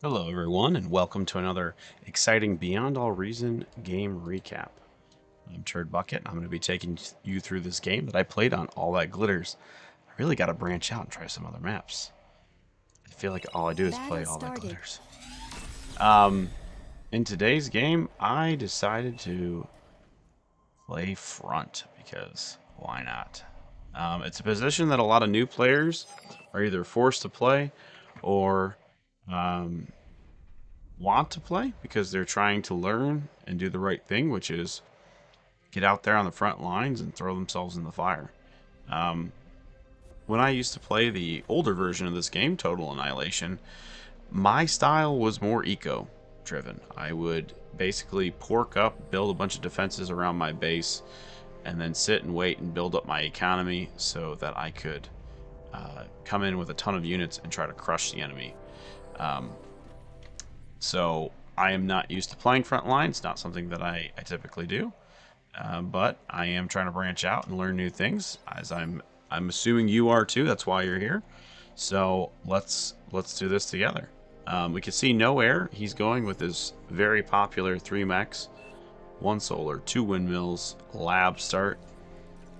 Hello, everyone, and welcome to another exciting Beyond All Reason game recap. I'm Turdbucket, and I'm going to be taking you through this game that I played on All That Glitters. I really got to branch out and try some other maps. I feel like all I do is play All That Glitters. In today's game, I decided to play Front because why not? It's a position that a lot of new players are either forced to play or want to play because they're trying to learn and do the right thing, which is get out there on the front lines and throw themselves in the fire. When I used to play the older version of this game, Total Annihilation, my style was more eco-driven. I would basically pork up, build a bunch of defenses around my base, and then sit and wait and build up my economy so that I could come in with a ton of units and try to crush the enemy. So I am not used to playing Frontline. It's not something that I typically do, but I am trying to branch out and learn new things. As I'm assuming you are too. That's why you're here. So let's do this together. We can see no air. He's going with his very popular 3 mechs, 1 solar, 2 windmills, lab start.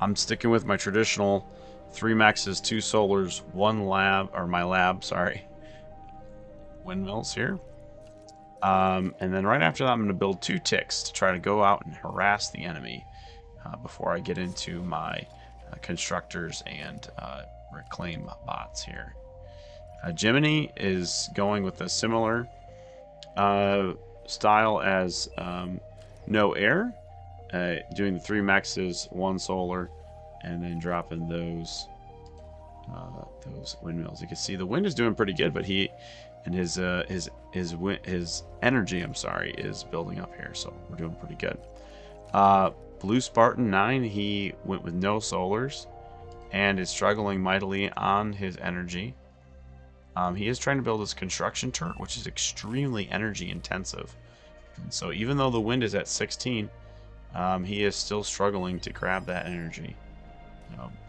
I'm sticking with my traditional 3 mechs, 2 solars, 1 lab, or my lab, sorry. Windmills here. And then right after that, I'm going to build 2 ticks to try to go out and harass the enemy before I get into my constructors and reclaim bots here. Jiminy is going with a similar style as No Air, doing the 3 mexes, 1 solar, and then dropping those windmills. You can see the wind is doing pretty good, but his energy, I'm sorry, is building up here, so we're doing pretty good. Blue Spartan 9, he went with no solars and is struggling mightily on his energy. He is trying to build his construction turret, which is extremely energy intensive. And so even though the wind is at 16, he is still struggling to grab that energy,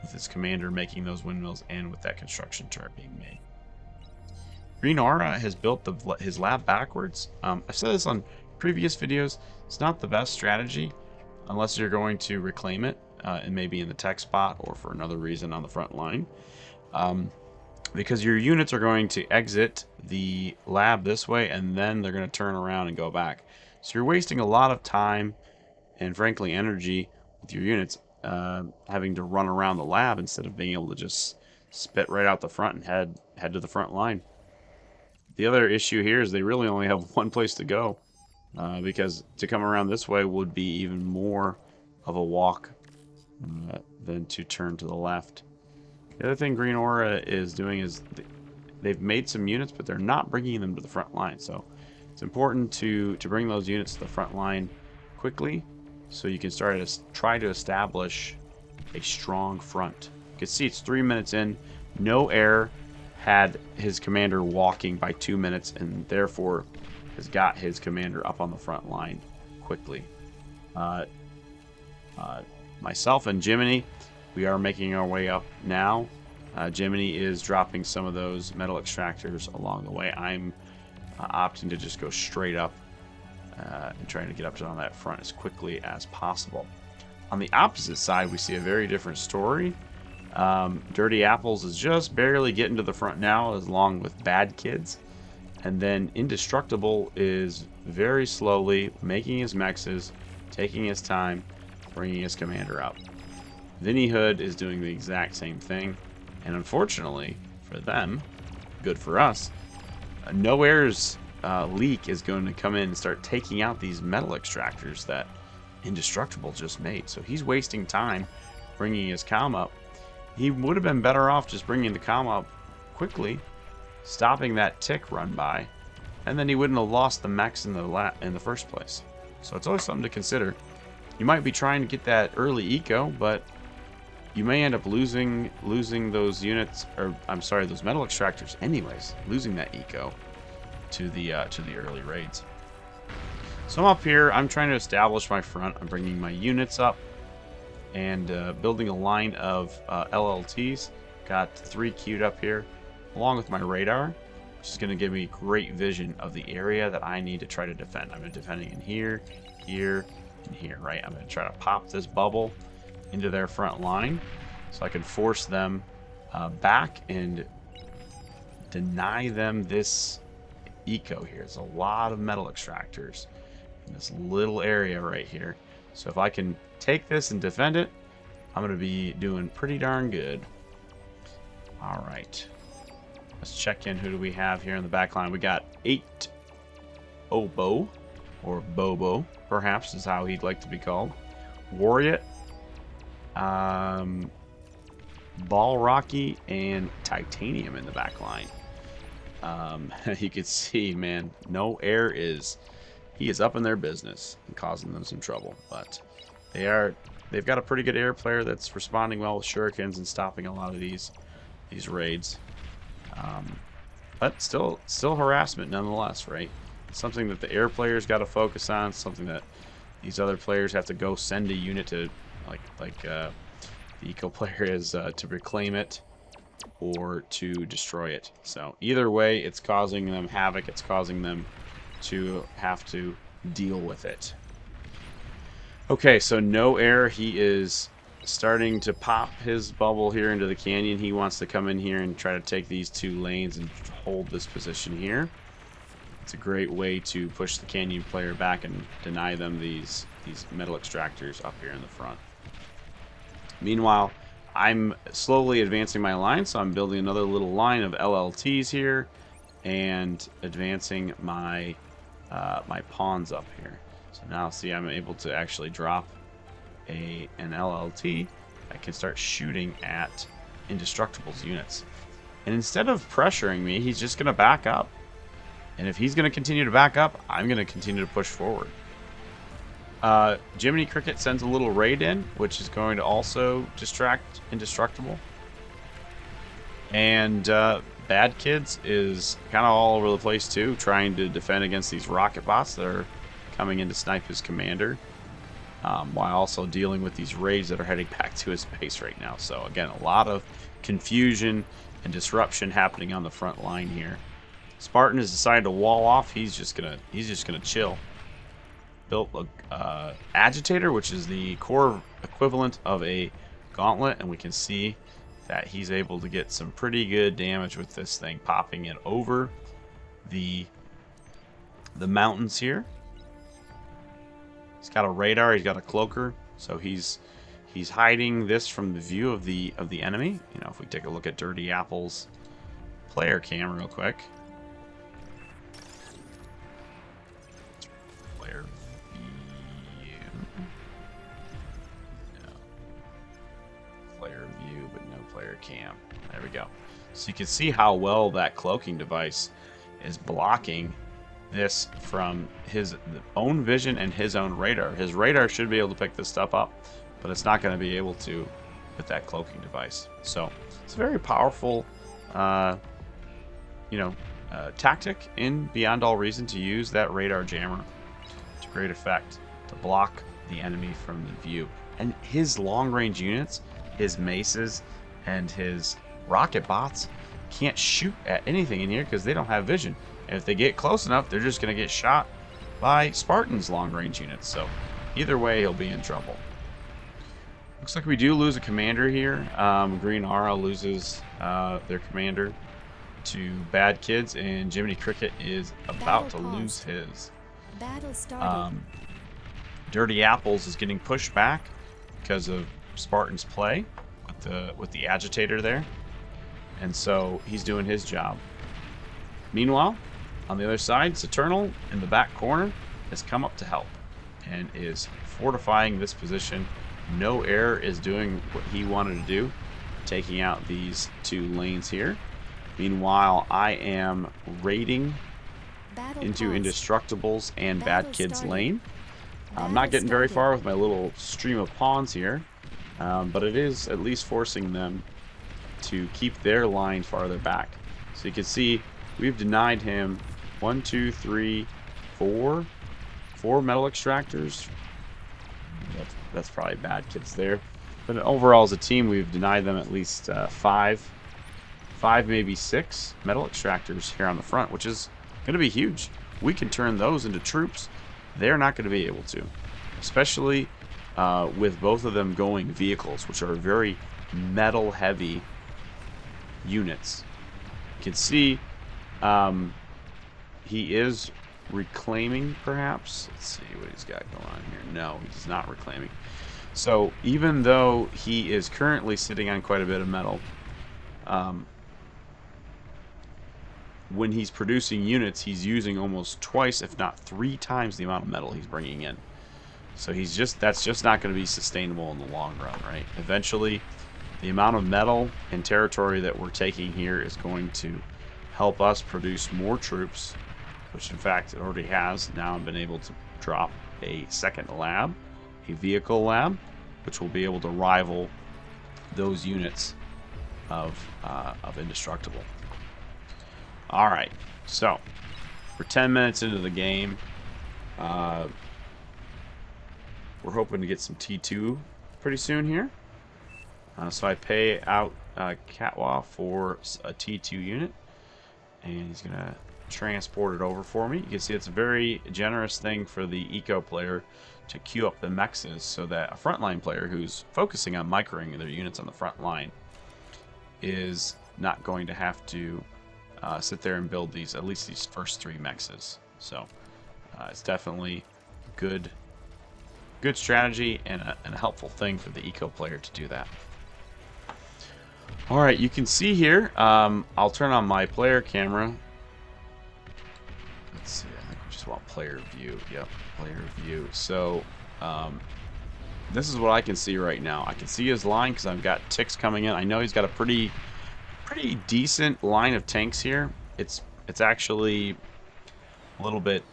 with his commander making those windmills and with that construction turret being made. Green Aura has built his lab backwards. I've said this on previous videos. It's not the best strategy unless you're going to reclaim it, and maybe in the tech spot or for another reason on the front line. Because your units are going to exit the lab this way and then they're going to turn around and go back. So you're wasting a lot of time and frankly energy with your units having to run around the lab instead of being able to just spit right out the front and head to the front line. The other issue here is they really only have one place to go, because to come around this way would be even more of a walk than to turn to the left. The other thing Green Aura is doing is they've made some units, but they're not bringing them to the front line. So it's important to bring those units to the front line quickly so you can try to establish a strong front. You can see it's 3 minutes in, no air. Had his commander walking by 2 minutes and therefore has got his commander up on the front line quickly. Myself and Jiminy, we are making our way up now. Jiminy is dropping some of those metal extractors along the way. I'm opting to just go straight up and trying to get up to on that front as quickly as possible. On the opposite side, we see a very different story. Dirty Apples is just barely getting to the front now, along with Bad Kids. And then Indestructible is very slowly making his mexes, taking his time, bringing his commander up. Vinny Hood is doing the exact same thing. And unfortunately for them, good for us, No Air's leak is going to come in and start taking out these metal extractors that Indestructible just made. So he's wasting time bringing his comm up. He would have been better off just bringing the comm up quickly, stopping that tick run by, and then he wouldn't have lost the mechs in the first place. So it's always something to consider. You might be trying to get that early eco, but you may end up losing those units, or I'm sorry, those metal extractors anyways, losing that eco to the early raids. So I'm up here, I'm trying to establish my front. I'm bringing my units up and building a line of LLTs. Got 3 queued up here, along with my radar, which is going to give me great vision of the area that I need to try to defend. I'm defending in here, here, and here, right? I'm going to try to pop this bubble into their front line so I can force them back and deny them this eco here. There's a lot of metal extractors in this little area right here. So if I can take this and defend it, I'm going to be doing pretty darn good. All right. Let's check in. Who do we have here in the back line? We got 8 Obo, or Bobo, perhaps is how he'd like to be called. Wariat, Ball Rocky, and Titanium in the back line. You can see, man, No Air he is up in their business and causing them some trouble. But they've got a pretty good air player that's responding well with shurikens and stopping a lot of these raids. But still harassment nonetheless, right? Something that the air players got to focus on. Something that these other players have to go send a unit to, like the eco player is to reclaim it or to destroy it. So either way, it's causing them havoc. It's causing them to have to deal with it. Okay, so No Air, he is starting to pop his bubble here into the canyon. He wants to come in here and try to take these 2 lanes and hold this position here. It's a great way to push the canyon player back and deny them these metal extractors up here in the front. Meanwhile, I'm slowly advancing my line, so I'm building another little line of LLTs here and advancing my my pawns up here. So now see, I'm able to actually drop an LLT. I can start shooting at Indestructible's units. And instead of pressuring me, he's just going to back up. And if he's going to continue to back up, I'm going to continue to push forward. Jiminy Cricket sends a little raid in, which is going to also distract Indestructible. And Bad Kids is kind of all over the place too, trying to defend against these rocket bots that are coming in to snipe his commander, while also dealing with these raids that are heading back to his base right now. So again, a lot of confusion and disruption happening on the front line here. Spartan has decided to wall off. He's just gonna chill. Built a agitator, which is the core equivalent of a gauntlet, and we can see that he's able to get some pretty good damage with this thing, popping it over the mountains here. He's got a radar, he's got a cloaker, so he's hiding this from the view of the enemy. You know, if we take a look at Dirty Apple's player cam real quick. Player view. No. Player view, but no player cam. There we go. So you can see how well that cloaking device is blocking this from his own vision and his own radar. His radar should be able to pick this stuff up, but it's not going to be able to with that cloaking device. So it's a very powerful, tactic in Beyond All Reason to use that radar jammer to great effect to block the enemy from the view. And his long-range units, his maces, and his rocket bots can't shoot at anything in here because they don't have vision. And if they get close enough, they're just going to get shot by Spartan's long-range units. So either way, he'll be in trouble. Looks like we do lose a commander here. Green Aura loses their commander to Bad Kids, and Jiminy Cricket is about to lose his. Battle started. Dirty Apples is getting pushed back because of Spartan's play with the agitator there, and so he's doing his job. Meanwhile, on the other side, Saturnal in the back corner has come up to help and is fortifying this position. No Air is doing what he wanted to do, taking out these 2 lanes here. Meanwhile, I am raiding into Indestructibles and Bad Kids lane. I'm not getting very far with my little stream of pawns here, but it is at least forcing them to keep their line farther back. So you can see we've denied him 4 metal extractors. That's probably Bad Kids there. But overall, as a team, we've denied them at least 5 5, maybe 6 metal extractors here on the front, which is going to be huge. We can turn those into troops. They're not going to be able to, especially with both of them going vehicles, which are very metal-heavy units. You can see he is reclaiming, perhaps. Let's see what he's got going on here. No, he's not reclaiming. So even though he is currently sitting on quite a bit of metal, when he's producing units, he's using almost twice, if not 3 times the amount of metal he's bringing in. So that's just not going to be sustainable in the long run, right? Eventually, the amount of metal and territory that we're taking here is going to help us produce more troops, which in fact it already has. Now I've been able to drop a second lab, a vehicle lab, which will be able to rival those units of Indestructible. Alright, so we're 10 minutes into the game. We're hoping to get some T2 pretty soon here. So I pay out Catwa for a T2 unit, and he's going to transport it over for me. You can see it's a very generous thing for the eco player to queue up the mexes so that a frontline player who's focusing on microing their units on the front line is not going to have to sit there and build at least these first 3 mexes. So it's definitely good strategy and a helpful thing for the eco player to do that. Alright, you can see here, I'll turn on my player camera. Let's see, I think we just want player view. Yep, player view. So, this is what I can see right now. I can see his line because I've got ticks coming in. I know he's got a pretty decent line of tanks here. It's actually a little bit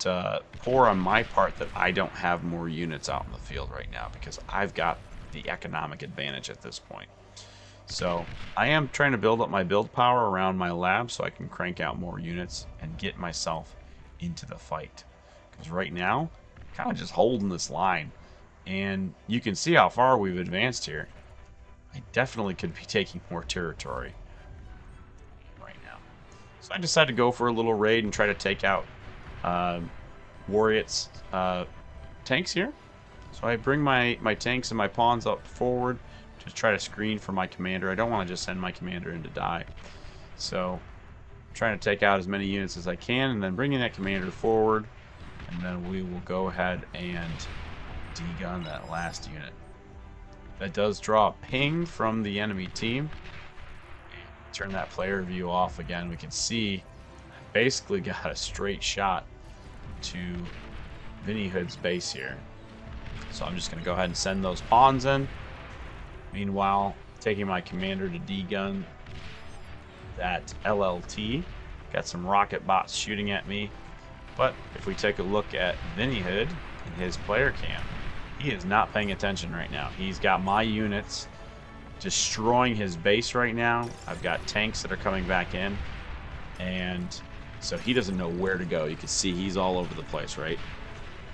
poor on my part that I don't have more units out in the field right now because I've got the economic advantage at this point. So I am trying to build up my build power around my lab so I can crank out more units and get myself into the fight. Because right now, I'm kind of just holding this line. And you can see how far we've advanced here. I definitely could be taking more territory right now. So I decided to go for a little raid and try to take out Wariat's tanks here. So I bring my tanks and my pawns up forward to try to screen for my commander. I don't want to just send my commander in to die. So I'm trying to take out as many units as I can and then bringing that commander forward, and then we will go ahead and degun that last unit. That does draw a ping from the enemy team. Turn that player view off again. We can see I basically got a straight shot to Vinny Hood's base here. So I'm just going to go ahead and send those pawns in. Meanwhile, taking my commander to degun that LLT. Got some rocket bots shooting at me. But if we take a look at Vinny Hood in his player cam, he is not paying attention right now. He's got my units destroying his base right now. I've got tanks that are coming back in. And so he doesn't know where to go. You can see he's all over the place, right?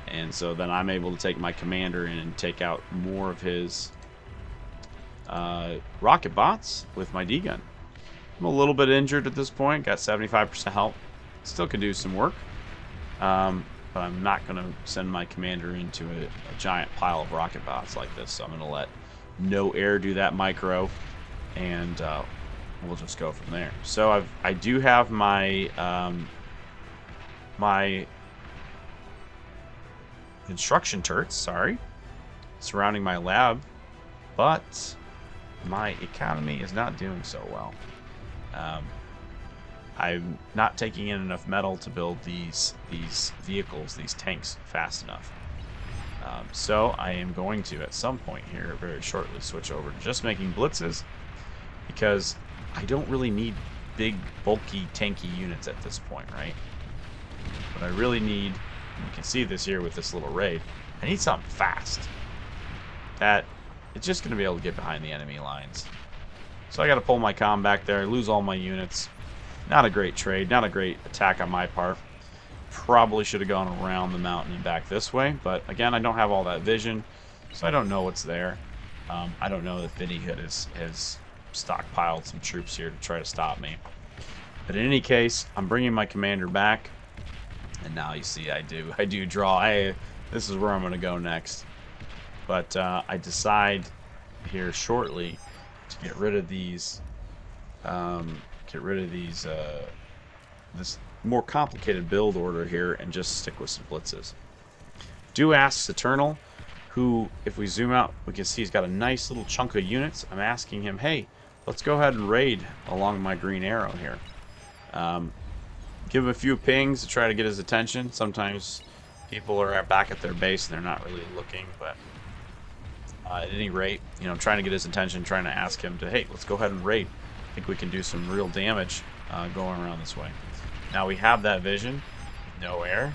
And so then I'm able to take my commander in and take out more of his rocket bots with my D-gun. I'm a little bit injured at this point. Got 75% health. Still could do some work. But I'm not going to send my commander into a giant pile of rocket bots like this. So I'm going to let no air do that micro. And we'll just go from there. So I do have my my construction turrets, surrounding my lab, but my economy is not doing so well. I'm not taking in enough metal to build these vehicles, these tanks, fast enough. So I am going to, at some point here, very shortly, switch over to just making blitzes, because I don't really need big, bulky, tanky units at this point, right? What I really need, and you can see this here with this little raid, I need something fast. That it's just going to be able to get behind the enemy lines. So I got to pull my comm back there, lose all my units. Not a great trade, not a great attack on my part. Probably should have gone around the mountain and back this way, but again, I don't have all that vision, so I don't know what's there. I don't know if Vinny Hood has stockpiled some troops here to try to stop me. But in any case, I'm bringing my commander back. And now you see I do draw. This is where I'm going to go next. But I decide here shortly to get rid of these, this more complicated build order here and just stick with some blitzes. Do ask Eternal, who, if we zoom out, we can see he's got a nice little chunk of units. I'm asking him, hey, let's go ahead and raid along my green arrow here. Give him a few pings to try to get his attention. Sometimes people are back at their base and they're not really looking, but at any rate, you know, trying to get his attention, trying to ask him to, hey, let's go ahead and raid. I think we can do some real damage going around this way. Now we have that vision, no air,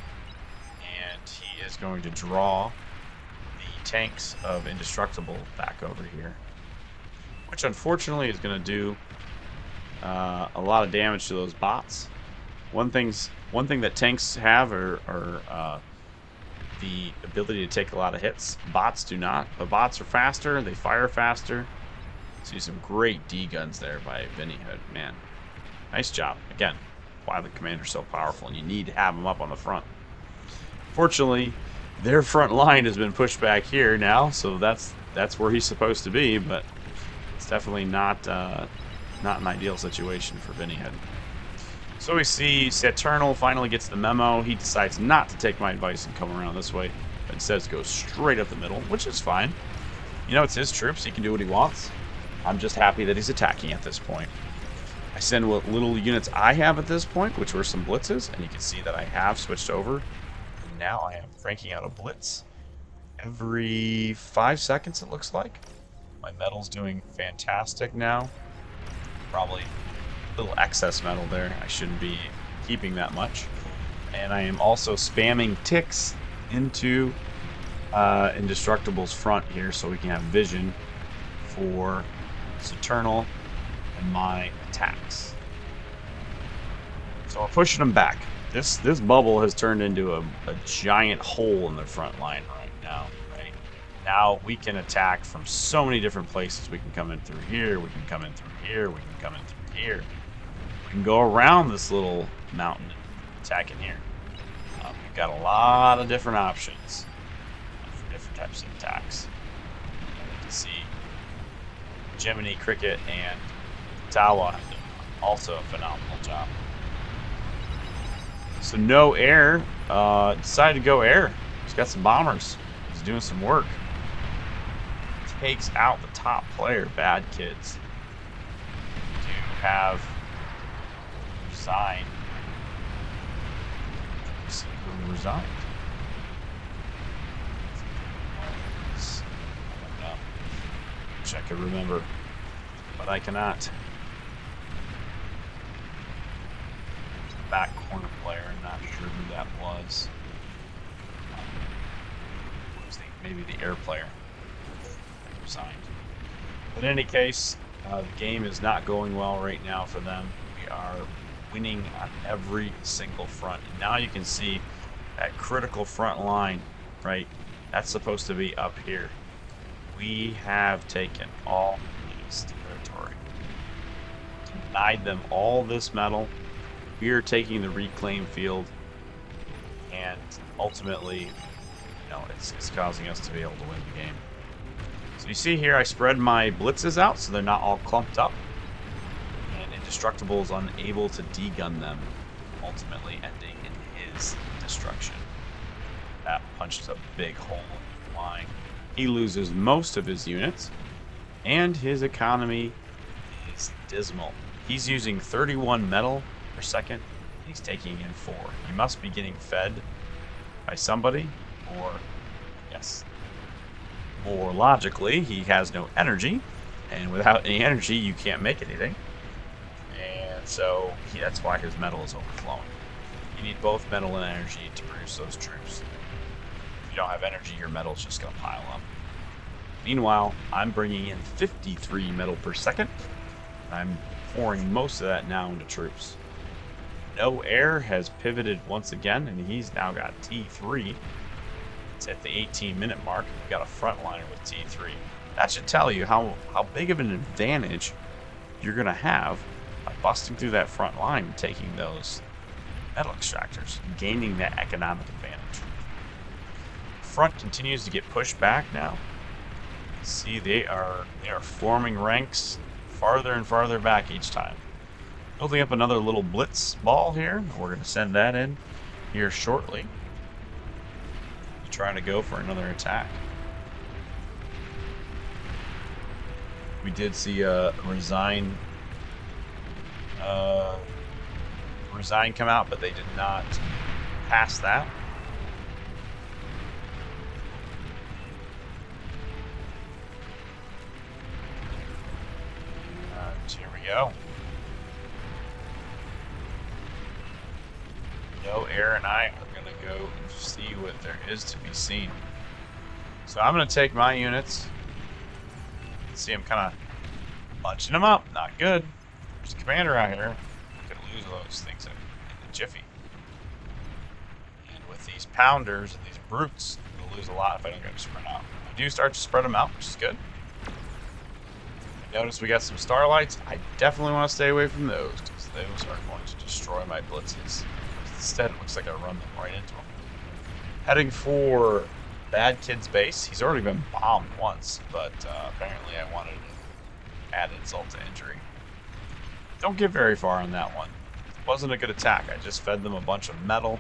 and he is going to draw the tanks of Indestructible back over here, which unfortunately is going to do a lot of damage to those bots. One thing that tanks have are the ability to take a lot of hits. Bots do not, but bots are faster, they fire faster. See some great D guns there by Vinny Hood. Man, nice job. Again, why the commander's so powerful, and you need to have him up on the front. Fortunately, their front line has been pushed back here now, so that's where he's supposed to be, but it's definitely not an ideal situation for Vinny Hood. So we see Eternal finally gets the memo. He decides not to take my advice and come around this way, but instead goes straight up the middle, which is fine. You know, it's his troops. He can do what he wants. I'm just happy that he's attacking at this point. I send what little units I have at this point, which were some blitzes, and you can see that I have switched over. And now I am cranking out a blitz every 5 seconds, it looks like. My metal's doing fantastic now. Probably a little excess metal there. I shouldn't be keeping that much. And I am also spamming ticks into Indestructible's front here so we can have vision for Eternal and my attacks. So we're pushing them back. This bubble has turned into a giant hole in the front line right now. Right now we can attack from so many different places. We can come in through here. We can come in through here. We can come in through here. We can go around this little mountain and attack in here. We've got a lot of different options for different types of attacks. You can see Jiminy, Cricket, and Tawa have done also a phenomenal job. So no air, decided to go air. He's got some bombers. He's doing some work. Takes out the top player, Bad Kids. To have resigned. Let's see who resigned. I don't know. Wish I could remember, but I cannot. Back corner player, I'm not sure who that was. Maybe the air player resigned. But in any case, the game is not going well right now for them. We are winning on every single front. And now you can see that critical front line, right? That's supposed to be up here. We have taken all this territory. Denied them all this metal. We are taking the reclaim field, and ultimately, you know, it's causing us to be able to win the game. So you see here, I spread my blitzes out so they're not all clumped up, and Indestructible is unable to degun them, ultimately ending in his destruction. That punched a big hole in the line. He loses most of his units, and his economy is dismal. He's using 31 metal per second. He's taking in 4. He must be getting fed by somebody, or yes, more logically, he has no energy, and without any energy, you can't make anything. And so that's why his metal is overflowing. You need both metal and energy to produce those troops. If you don't have energy, your metal's just going to pile up. Meanwhile, I'm bringing in 53 metal per second. I'm pouring most of that now into troops. No Air has pivoted once again, and he's now got T3. It's at the 18-minute mark. We've got a frontliner with T3. That should tell you how big of an advantage you're going to have by busting through that front line and taking those metal extractors, gaining that economic advantage. Front continues to get pushed back now. See, they are forming ranks farther and farther back each time. Building up another little blitz ball here. We're going to send that in here shortly. Trying to go for another attack. We did see Resign come out, but they did not pass that. Here we go. No, Air and I are going to go see what there is to be seen. So I'm going to take my units. See, I'm kind of bunching them up. Not good. There's a commander out here. Could lose those things in a jiffy. And with these pounders and these brutes, I'm going to lose a lot if I don't get them spread out. I do start to spread them out, which is good. Notice we got some starlights. I definitely want to stay away from those because those are going to destroy my blitzes. Instead, it looks like I run them right into them. Heading for Bad Kid's base. He's already been bombed once, but apparently I wanted to add insult to injury. Don't get very far on that one. It wasn't a good attack. I just fed them a bunch of metal,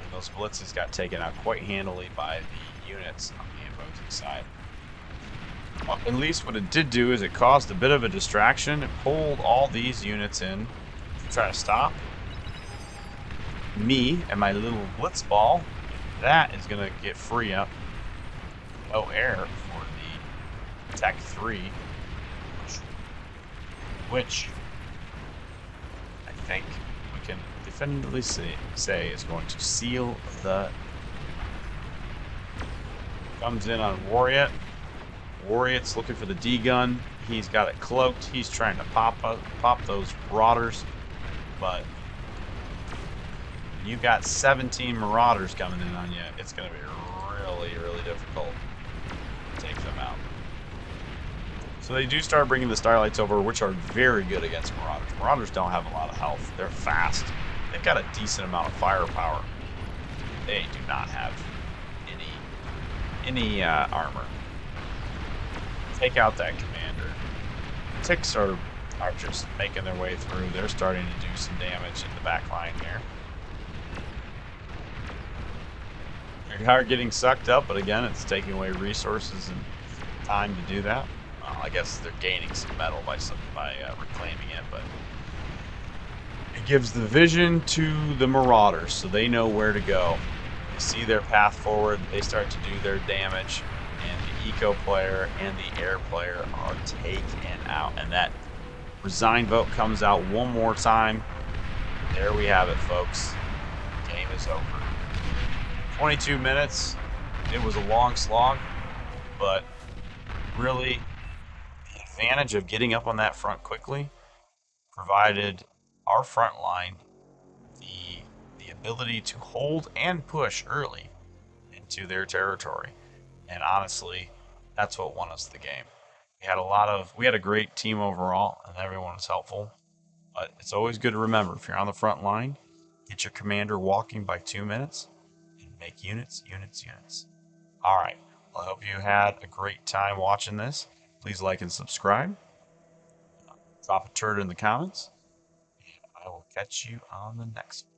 and those blitzes got taken out quite handily by the units on the opposing side. Well, at least what it did do is it caused a bit of a distraction. It pulled all these units in to try to stop me and my little blitz ball. That is going to get free up. No air for the Tech 3, which I think we can definitively say is going to seal the... Comes in on Wariat. Wariat's looking for the D-gun. He's got it cloaked. He's trying to pop those Marauders, but you've got 17 Marauders coming in on you. It's going to be really, really difficult to take them out. So they do start bringing the Starlights over, which are very good against Marauders. Marauders don't have a lot of health. They're fast. They've got a decent amount of firepower. They do not have any armor. Take out that commander. Ticks are just making their way through. They're starting to do some damage in the back line here. They are getting sucked up, but again, it's taking away resources and time to do that. Well, I guess they're gaining some metal by reclaiming it, but it gives the vision to the Marauders, so they know where to go. They see their path forward. They start to do their damage, and the eco player and the air player are taken out. And that resign vote comes out one more time. There we have it, folks. The game is over. 22 minutes. It was a long slog, but really the advantage of getting up on that front quickly provided our front line the ability to hold and push early into their territory. And honestly, that's what won us the game. We had a great team overall, and everyone was helpful. But it's always good to remember, if you're on the front line, get your commander walking by 2 minutes. Make units. All right. Well, I hope you had a great time watching this. Please like and subscribe. Drop a turd in the comments. And I will catch you on the next one.